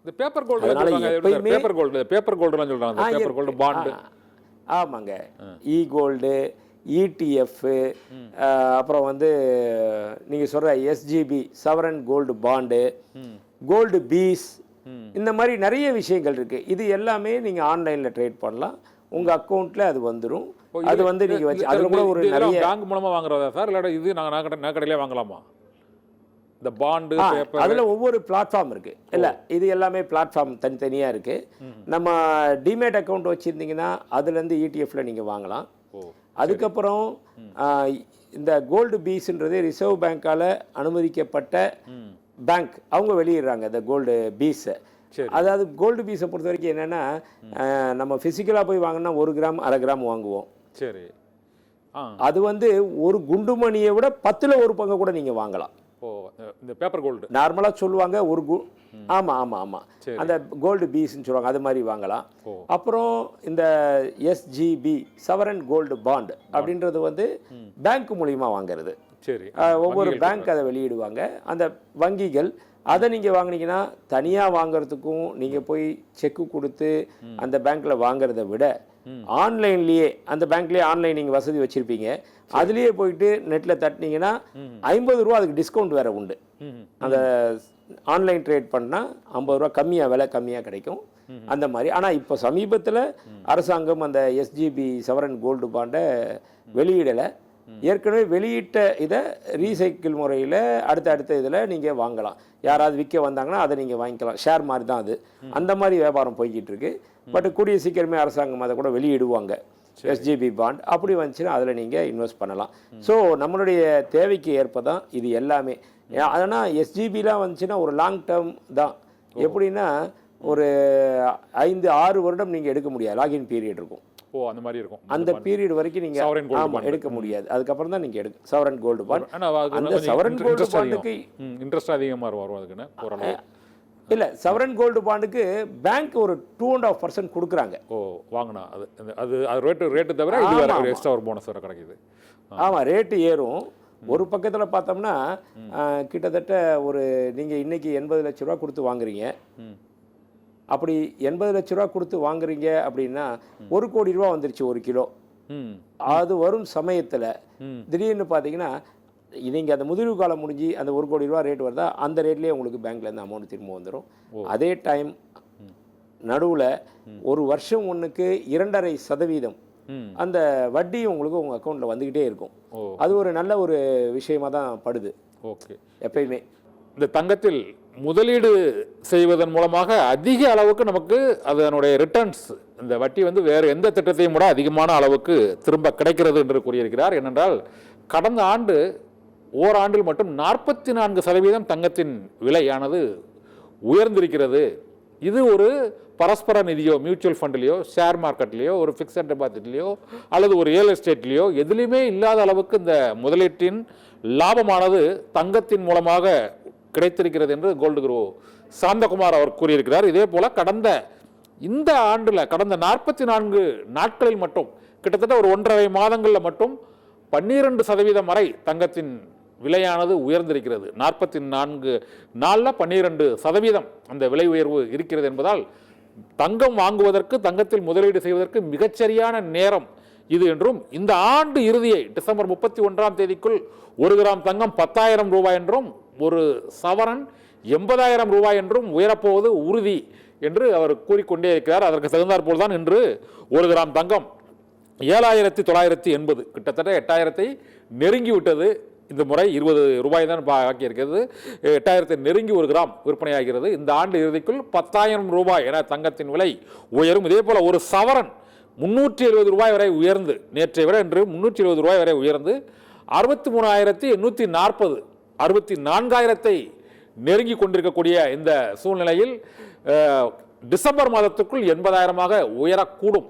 இந்த paper gold paper gold paper கோல்டுலாம் சொல்றாங்க பேப்பர் கோல்டு பாண்டு. ஆமாங்க, இ கோல்டு, இடிஎஃப், அப்புறம் வந்து நீங்கள் சொல்கிற எஸ்ஜிபி சவரன் கோல்டு பாண்டு, கோல்டு பீஸ், இந்த மாதிரி நிறைய விஷயங்கள் இருக்குது. இது எல்லாமே நீங்கள் ஆன்லைனில் ட்ரேட் பண்ணலாம். உங்கள் அக்கௌண்ட்டில் அது வந்துடும். அது வந்து நீங்கள் வச்சு அதில் கூட ஒரு நிறைய பேங்க் மூலமாக வாங்குறதா சார், இல்லாட்ட இது நாங்கள் நகைக்கடையிலே வாங்கலாமா? இந்த பாண்டு அதில் ஒவ்வொரு பிளாட்ஃபார்ம் இருக்குது. இல்லை, இது எல்லாமே பிளாட்ஃபார்ம் தனித்தனியாக இருக்குது. நம்ம டிமேட் அக்கௌண்ட் வச்சுருந்தீங்கன்னா அதுலேருந்து இடிஎஃப்ல நீங்கள் வாங்கலாம். அதுக்கப்புறம் இந்த கோல்டு பீஸ்ன்றது ரிசர்வ் பேங்க்கால் அனுமதிக்கப்பட்ட பேங்க், அவங்க வெளியிடுறாங்க இந்த கோல்டு பீஸை. அதாவது கோல்டு பீஸை பொறுத்த வரைக்கும் என்னென்னா, நம்ம ஃபிசிக்கலாக போய் வாங்கினா 1 கிராம் 1/2 கிராம் வாங்குவோம். சரி, அது வந்து ஒரு குண்டுமணியை விட 10ல் 1 பங்கு கூட நீங்கள் வாங்கலாம். இந்த பேப்பர் கோல்டு நார்மலாக சொல்லுவாங்க ஒரு ஆமாம் அந்த கோல்டு பீஸ்ன்னு சொல்லுவாங்க, அது மாதிரி வாங்கலாம். அப்புறம் இந்த எஸ்ஜிபி சவரன் கோல்டு பாண்ட் அப்படின்றது வந்து பேங்க் மூலியமாக வாங்குறது. சரி, ஒவ்வொரு பேங்க் அதை வெளியிடுவாங்க. அந்த வங்கிகள் அதை நீங்கள் வாங்கினீங்கன்னா தனியாக வாங்குறதுக்கும் நீங்கள் போய் செக்கு கொடுத்து அந்த பேங்க்கில் வாங்குறத விட ஆன்லைன்லேயே அந்த பேங்க்லேயே ஆன்லைன் நீங்கள் வசதி வச்சுருப்பீங்க, அதுலேயே போயிட்டு நெட்டில் தட்டினீங்கன்னா 50 ரூபா அதுக்கு டிஸ்கவுண்ட் வேறு உண்டு. அந்த ஆன்லைன் ட்ரேட் பண்ணால் 50 ரூபா கம்மியாக, விலை கம்மியாக கிடைக்கும் அந்த மாதிரி. ஆனால் இப்போ சமீபத்தில் அரசாங்கம் அந்த எஸ்ஜிபி சவரன் கோல்டு பாண்டை வெளியிடலை. ஏற்கனவே வெளியிட்ட இதை ரீசைக்கிள் முறையில் அடுத்த இதில் நீங்கள் வாங்கலாம். யாராவது விற்க வந்தாங்கன்னா அதை நீங்கள் வாங்கிக்கலாம். ஷேர் மாதிரி தான் அது. அந்த மாதிரி வியாபாரம் போய்கிட்டு இருக்கு. பட் கூடிய சீக்கிரமே அரசாங்கம் அதை கூட வெளியிடுவாங்க, எஸ்ஜிபி பாண்ட். அப்படி வந்துச்சுன்னா அதில் நீங்கள் இன்வெஸ்ட் பண்ணலாம். ஸோ நம்மளுடைய தேவைக்கு ஏற்ப தான் இது எல்லாமே. அதனால் எஸ்ஜிபிலாம் வந்துச்சுன்னா ஒரு லாங் டேர்ம் தான். எப்படின்னா ஒரு 5-6 வருடம் நீங்கள் எடுக்க முடியாது, லாகின் பீரியட் இருக்கும். அந்த மாதிரி இருக்கும். அந்த பீரியட் வரைக்கும் நீங்க எடுக்க முடியாது. அதுக்கப்புறம் தான் நீங்க எடுக்க சவரன் கோல்டு பாண்ட். அந்த சவரன் கோல்டு பாண்டுக்கு இன்ட்ரெஸ்ட் அதிகமா வரும். அதுக்குன்னு ஓரளவு இல்ல, சவரன் கோல்டு பாண்டுக்கு பேங்க் ஒரு 2.5% கொடுக்குறாங்க. வாங்கினா அது ரேட்டு தவிர இது வேற ஒரு எக்ஸ்ட்ரா ஒரு போனஸ் வேற கிடைக்குது. ஆமா, ரேட்டு ஏறும். ஒரு பக்கத்தில் பார்த்தோம்னா கிட்டத்தட்ட ஒரு நீங்கள் இன்னைக்கு 80 லட்ச ரூபா கொடுத்து வாங்குறீங்க. அப்படி 80 லட்ச ரூபா கொடுத்து வாங்குறீங்க அப்படின்னா 1 கோடி ரூபா வந்துருச்சு 1 கிலோ. அது வரும் சமயத்தில் திடீர்னு பார்த்தீங்கன்னா நீங்கள் அந்த முதிர்வு காலம் முடிஞ்சு அந்த 1 கோடி ரூபா ரேட் வருதா, அந்த ரேட்லேயே உங்களுக்கு பேங்க்லேருந்து அமௌண்ட் திரும்ப வந்துடும். அதே டைம் நடுவில் ஒரு வருஷம் ஒன்றுக்கு 2.5% அந்த வட்டி உங்களுக்கு உங்கள் அக்கௌண்ட்டில் வந்துக்கிட்டே இருக்கும். அது ஒரு நல்ல ஒரு விஷயமாக தான் படுது. ஓகே, எப்பயுமே இந்த தங்கத்தில் முதலீடு செய்வதன் மூலமாக அதிக அளவுக்கு நமக்கு அதனுடைய ரிட்டர்ன்ஸ், இந்த வட்டி வந்து வேறு எந்த திட்டத்தையும் கூட அதிகமான அளவுக்கு திரும்ப கிடைக்கிறது என்று கூறியிருக்கிறார். ஏனென்றால் கடந்த ஆண்டு ஓராண்டில் மட்டும் 44% தங்கத்தின் விலையானது உயர்ந்திருக்கிறது. இது ஒரு பரஸ்பர நிதியோ, மியூச்சுவல் ஃபண்ட்லேயோ, ஷேர் மார்க்கெட்லேயோ, ஒரு ஃபிக்ஸட் டெபாசிட்லேயோ அல்லது ஒரு ரியல் எஸ்டேட்லேயோ எதுலேயுமே இல்லாத அளவுக்கு இந்த முதலீட்டின் லாபமானது தங்கத்தின் மூலமாக கிடைத்திருக்கிறது என்று கோல்டு குரு சாந்தகுமார் அவர் கூறியிருக்கிறார். இதே போல இந்த ஆண்டில் கடந்த 44 நாட்களில் மட்டும் கிட்டத்தட்ட ஒரு 1.5 மாதங்களில் மட்டும் 12% வரை தங்கத்தின் விலையானது உயர்ந்திருக்கிறது. 44 நாளில் 12% அந்த விலை உயர்வு இருக்கிறது என்பதால் தங்கம் வாங்குவதற்கு, தங்கத்தில் முதலீடு செய்வதற்கு மிகச்சரியான நேரம் இது என்றும், இந்த ஆண்டு இறுதியை டிசம்பர் 31ஆம் தேதிக்குள் 1 கிராம் தங்கம் 10,000 ரூபாய் என்றும், ஒரு சவரன் 80,000 ரூபாய் என்றும் உயரப்போவது உறுதி என்று அவர் கூறிக்கொண்டே இருக்கிறார். அதற்கு தகுந்தாற்போல் தான் இன்று 1 கிராம் தங்கம் 7,980, கிட்டத்தட்ட 8,000 நெருங்கிவிட்டது. இந்த முறை 20 ரூபாய் தான் பாக்கி இருக்கிறது. 8,000 நெருங்கி 1 கிராம் விற்பனையாகிறது. இந்த ஆண்டு இறுதிக்குள் 10,000 ரூபாய் என தங்கத்தின் விலை உயரும். இதே போல ஒரு சவரன் 370 ரூபாய் வரை உயர்ந்து, நேற்றை விட இன்று 370 ரூபாய் வரை உயர்ந்து 63,840, 64,000 நெருங்கி கொண்டிருக்கக்கூடிய இந்த சூழ்நிலையில் டிசம்பர் மாதத்துக்குள் 80,000 உயரக்கூடும்.